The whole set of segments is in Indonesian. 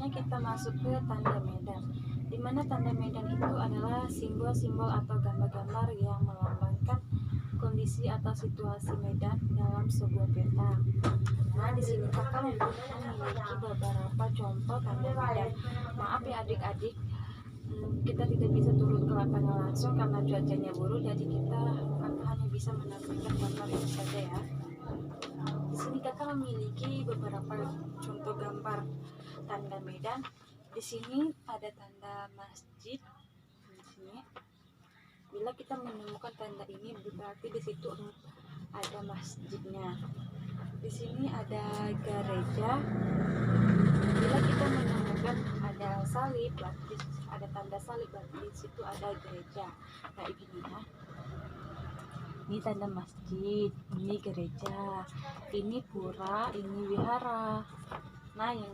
selanjutnya kita masuk ke tanda medan, di mana tanda medan itu adalah simbol-simbol atau gambar-gambar yang melambangkan kondisi atau situasi medan dalam sebuah peta. Nah, di sini kakak memiliki beberapa contoh tanda medan. Maaf ya adik-adik, kita tidak bisa turun ke lapangan langsung karena cuacanya buruk, jadi kita hanya bisa menampilkan gambar itu saja ya. Di sini kakak memiliki beberapa contoh gambar tanda medan. Di sini ada tanda masjid. Di sini, bila kita menemukan tanda ini, berarti di situ ada masjidnya. Di sini ada gereja. Bila kita menemukan ada salib, berarti ada tanda salib, berarti di situ ada gereja. Kayak gini ya. Ini tanda masjid, ini gereja, ini pura, ini wihara. Nah, yang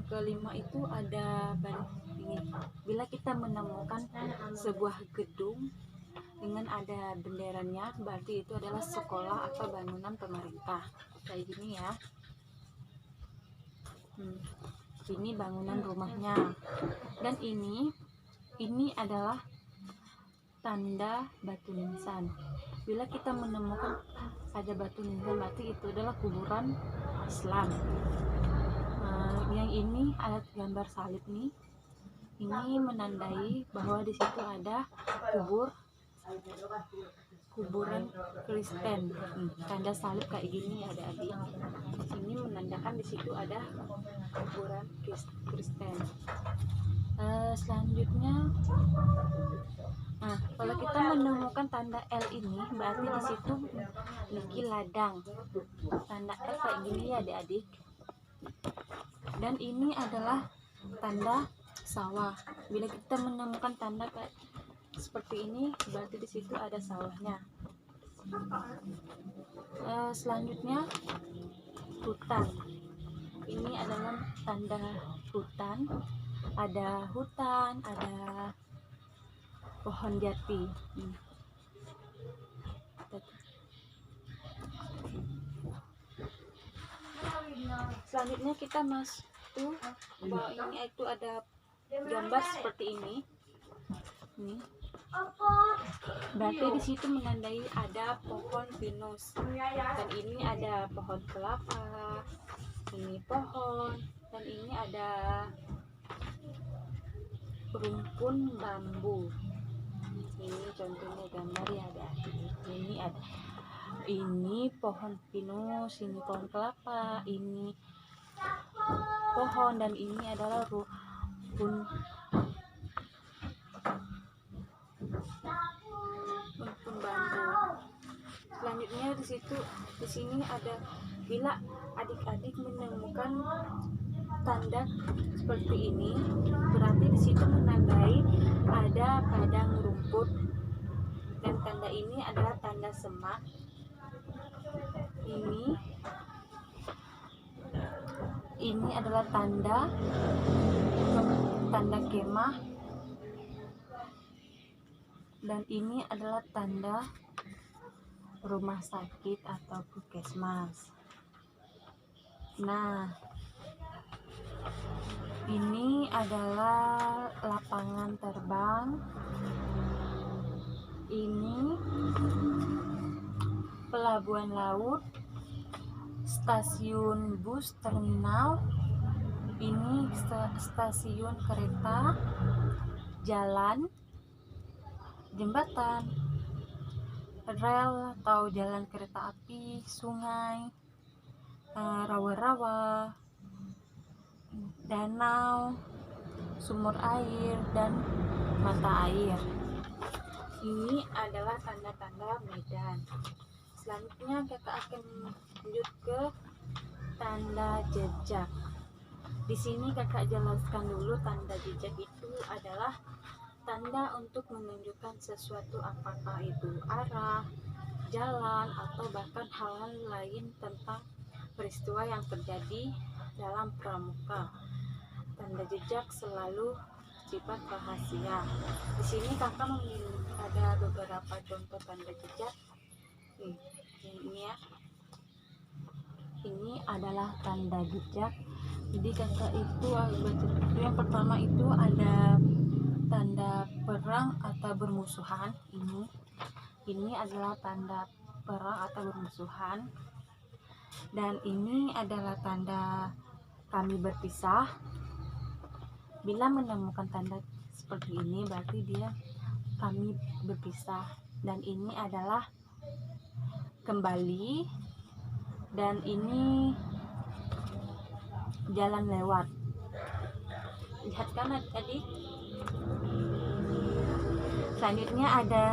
kelima itu ada ini. Bila kita menemukan sebuah gedung dengan ada benderanya, berarti itu adalah sekolah atau bangunan pemerintah. Kayak gini ya. Ini bangunan rumahnya. Dan ini adalah tanda batu nisan. Bila kita menemukan ada batu nisan, berarti itu adalah kuburan Islam. Yang ini ada gambar salib nih. Ini menandai bahwa di situ ada kuburan Kristen. Tanda salib kayak gini ya adik-adik. Ini menandakan di situ ada kuburan Kristen. Selanjutnya, kalau kita menemukan tanda L ini, berarti di situ memiliki ladang. Tanda L kayak gini ya adik-adik. Dan ini adalah tanda sawah. Bila kita menemukan tanda kayak seperti ini, berarti di situ ada sawahnya. Selanjutnya, hutan. Ini adalah tanda hutan. Ada hutan, ada pohon jati. Selanjutnya kita masuk bahwa ini itu ada gambar seperti ini. Berarti di situ menandai ada pohon pinus. Dan ini ada pohon kelapa. Ini pohon, dan ini ada rumpun bambu. Ini contohnya gambar ya adik. Ini pohon pinus, ini pohon kelapa, ini pohon, dan ini adalah rumpun bambu. Selanjutnya di sini ada, bila adik-adik menemukan tanda seperti ini, berarti di situ menandai ada padang rumput, dan tanda ini adalah tanda semak. Ini adalah tanda kemah, dan ini adalah tanda rumah sakit atau puskesmas. Nah, ini adalah lapangan terbang. Ini pelabuhan laut, stasiun bus terminal. Ini stasiun kereta, jalan, jembatan, rel atau jalan kereta api, sungai, rawa-rawa, danau, sumur air, dan mata air. Ini adalah tanda-tanda medan. Selanjutnya kita akan lanjut ke tanda jejak. Di sini kakak jelaskan dulu, tanda jejak itu adalah tanda untuk menunjukkan sesuatu, apakah itu arah, jalan, atau bahkan hal lain tentang peristiwa yang terjadi dalam pramuka. Tanda jejak selalu sifat rahasia. Di sini kakak ada beberapa contoh tanda jejak. Ini ya. Ini adalah tanda bijak. Jadi kakak itu yang pertama itu ada tanda perang atau bermusuhan. Ini adalah tanda perang atau bermusuhan, dan ini adalah tanda kami berpisah. Bila menemukan tanda seperti ini berarti kami berpisah. Dan ini adalah kembali, dan ini jalan lewat. Lihat kan adik? Selanjutnya ada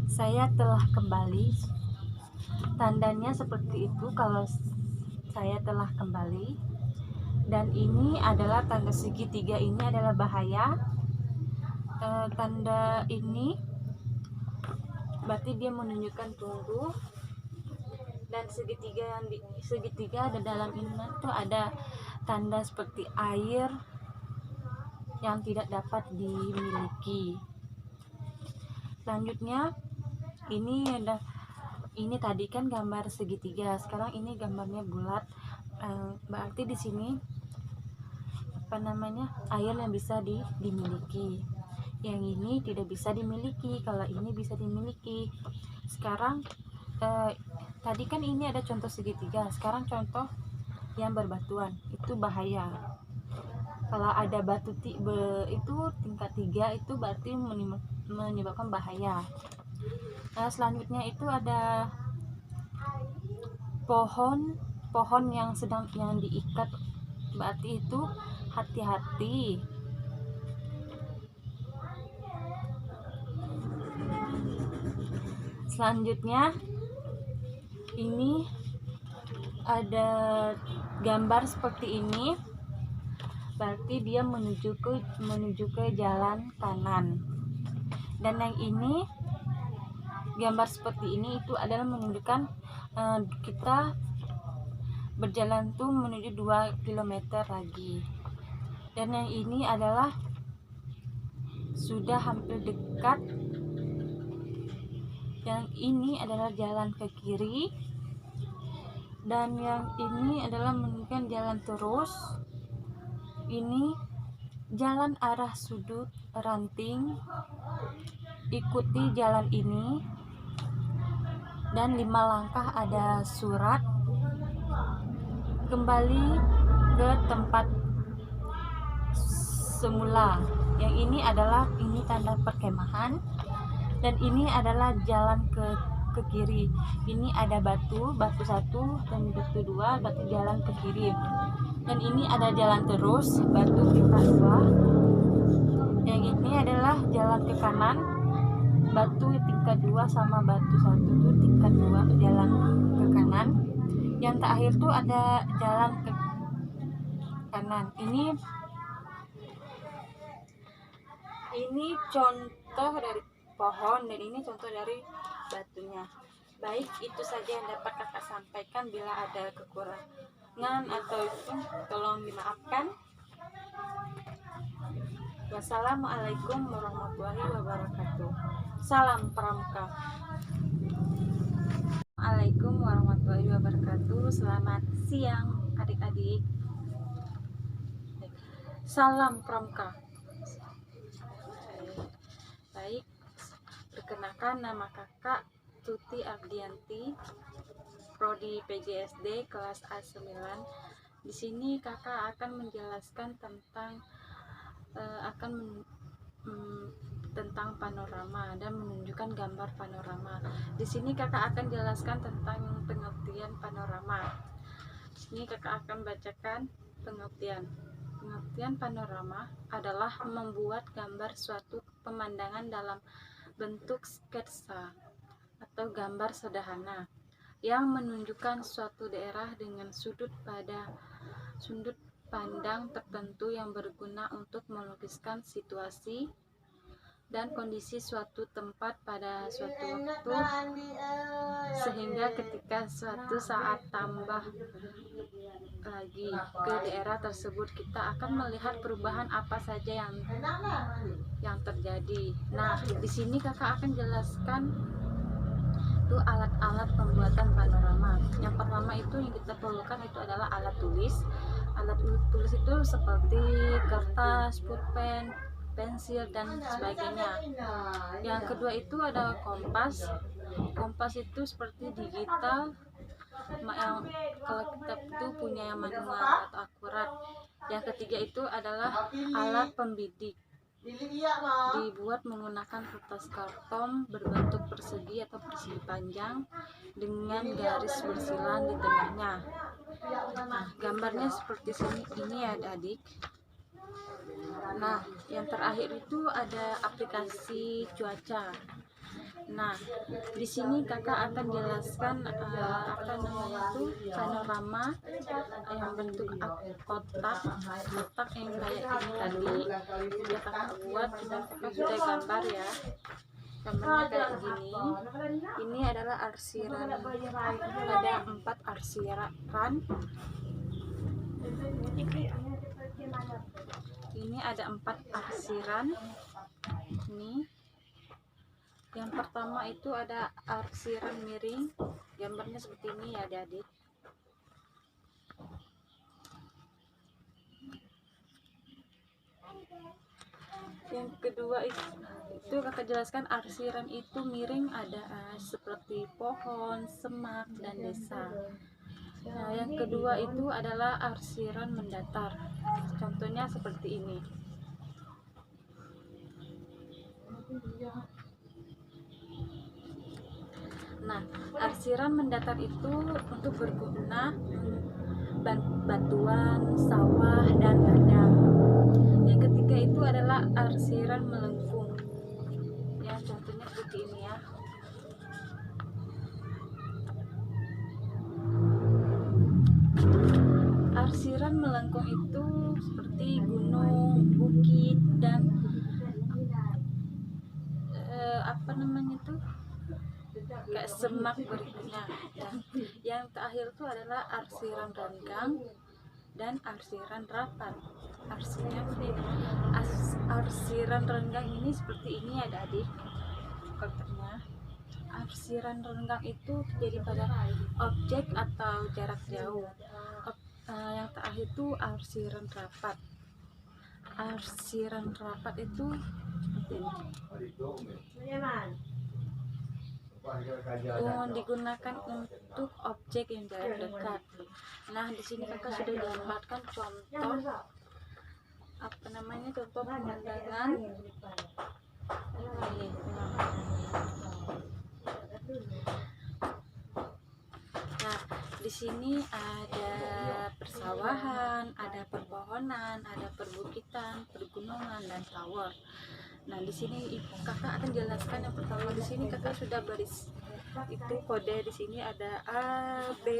saya telah kembali. Tandanya seperti itu kalau saya telah kembali. Dan ini adalah tanda segitiga, ini adalah bahaya. Tanda ini berarti dia menunjukkan tunggu. Dan segitiga ada dalam ini tuh ada tanda seperti air yang tidak dapat dimiliki. Selanjutnya ini tadi kan gambar segitiga, sekarang ini gambarnya bulat. Berarti di sini air yang bisa dimiliki. Yang ini tidak bisa dimiliki, kalau ini bisa dimiliki. Sekarang tadi kan ini ada contoh segitiga, sekarang contoh yang berbatuan, itu bahaya. Kalau ada batu itu tingkat 3, itu berarti menyebabkan bahaya. Nah, selanjutnya itu ada pohon yang diikat, berarti itu hati-hati. Selanjutnya ini ada gambar seperti ini, berarti dia menuju ke jalan kanan. Dan yang ini gambar seperti ini itu adalah menunjukkan kita berjalan tuh menuju 2 km lagi. Dan yang ini adalah sudah hampir dekat. Yang ini adalah jalan ke kiri, dan yang ini adalah menunjukkan jalan terus. Ini jalan arah sudut ranting, ikuti jalan ini, dan 5 langkah ada surat, kembali ke tempat semula. Yang ini adalah tanda perkemahan. Dan ini adalah jalan ke kiri. Ini ada batu 1 dan batu 2, berarti jalan ke kiri. Dan ini ada jalan terus, batu tingkat 2. Yang ini adalah jalan ke kanan, batu tingkat 2 sama batu 1 itu tingkat 2, jalan ke kanan. Yang terakhir tuh ada jalan ke kanan. Ini contoh dari pohon, dan ini contoh dari batunya. Baik, itu saja yang dapat kakak sampaikan. Bila ada kekurangan atau itu tolong dimaafkan. Wassalamualaikum warahmatullahi wabarakatuh. Salam pramuka. Assalamualaikum warahmatullahi wabarakatuh. Selamat siang adik-adik. Salam pramuka. Baik, perkenalkan nama kakak Tuti Ardianti, Prodi PGSD kelas A9. Di sini kakak akan menjelaskan tentang tentang panorama dan menunjukkan gambar panorama. Di sini kakak akan jelaskan tentang pengertian panorama. Di sini kakak akan bacakan pengertian. Pengertian panorama adalah membuat gambar suatu pemandangan dalam bentuk sketsa atau gambar sederhana yang menunjukkan suatu daerah dengan sudut pandang tertentu yang berguna untuk melukiskan situasi dan kondisi suatu tempat pada suatu waktu, sehingga ketika suatu saat tambah lagi ke daerah tersebut, kita akan melihat perubahan apa saja yang terjadi. Nah, di sini kakak akan jelaskan yaitu alat-alat pembuatan panorama. Yang pertama itu yang kita perlukan itu adalah alat tulis. Alat tulis itu seperti kertas, pulpen, pensil, dan sebagainya. Yang kedua itu ada kompas. Kompas itu seperti digital, yang kalau kita itu punya yang manual atau akurat. Yang ketiga itu adalah alat pembidik, dibuat menggunakan kertas karton berbentuk persegi atau persegi panjang dengan garis bersilang di tengahnya. Nah, gambarnya seperti ini ya adik. Nah, yang terakhir itu ada aplikasi cuaca. Nah, di sini kakak akan jelaskan apa namanya itu panorama yang bentuk kotak yang kayak ini tadi sudah kakak buat, kakak sudah gambar ya. Gambarnya kayak gini. Ini adalah arsiran, ada 4 arsiran. Ini ada 4 arsiran. Ini yang pertama itu ada arsiran miring, gambarnya seperti ini ya adik-adik. Yang kedua itu kakak jelaskan arsiran itu miring, ada seperti pohon, semak, dan desa. Nah, yang kedua itu adalah arsiran mendatar, contohnya seperti ini. Nah, arsiran mendatar itu untuk berguna batuan, sawah, dan ladang. Yang ketiga itu adalah arsiran melengkung. Ya, contohnya seperti ini ya. Arsiran melengkung itu seperti gunung, bukit, dan apa namanya itu? Kayak semak berikutnya. Dan yang terakhir itu adalah arsiran renggang dan arsiran rapat. Arsiran renggang ini seperti ini ya adik karakternya. Arsiran renggang itu terjadi pada objek atau jarak jauh. Yang terakhir itu arsiran rapat. Arsiran rapat itu seperti ini. Digunakan untuk objek yang jarak dekat. Nah, di sini kakak sudah digambarkan contoh apa namanya, contoh pemandangan. Nah, di sini ada persawahan, ada perpohonan, ada perbukitan, pergunungan, dan tower. Nah, di sini kakak akan jelaskan yang pertama. Di sini kakak sudah baris itu kode. Di sini ada A, B,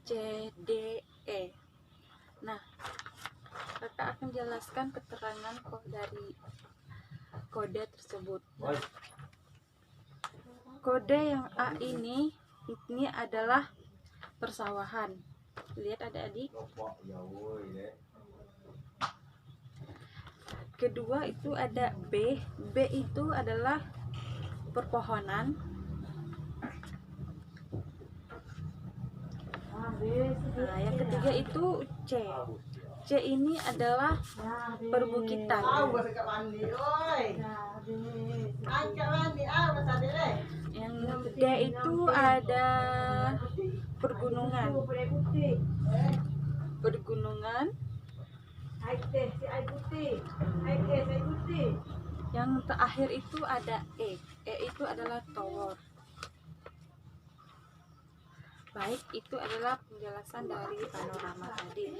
C, D, E. Nah, kakak akan jelaskan keterangan dari kode tersebut. Nah, kode yang A ini adalah persawahan. Lihat adik-adik. Kedua itu ada B. B itu adalah perpohonan. Nah, yang ketiga itu C. C ini adalah perbukitan. Yang D itu ada pergunungan. Yang terakhir itu ada E. E itu adalah tower. Baik, itu adalah penjelasan dari panorama tadi.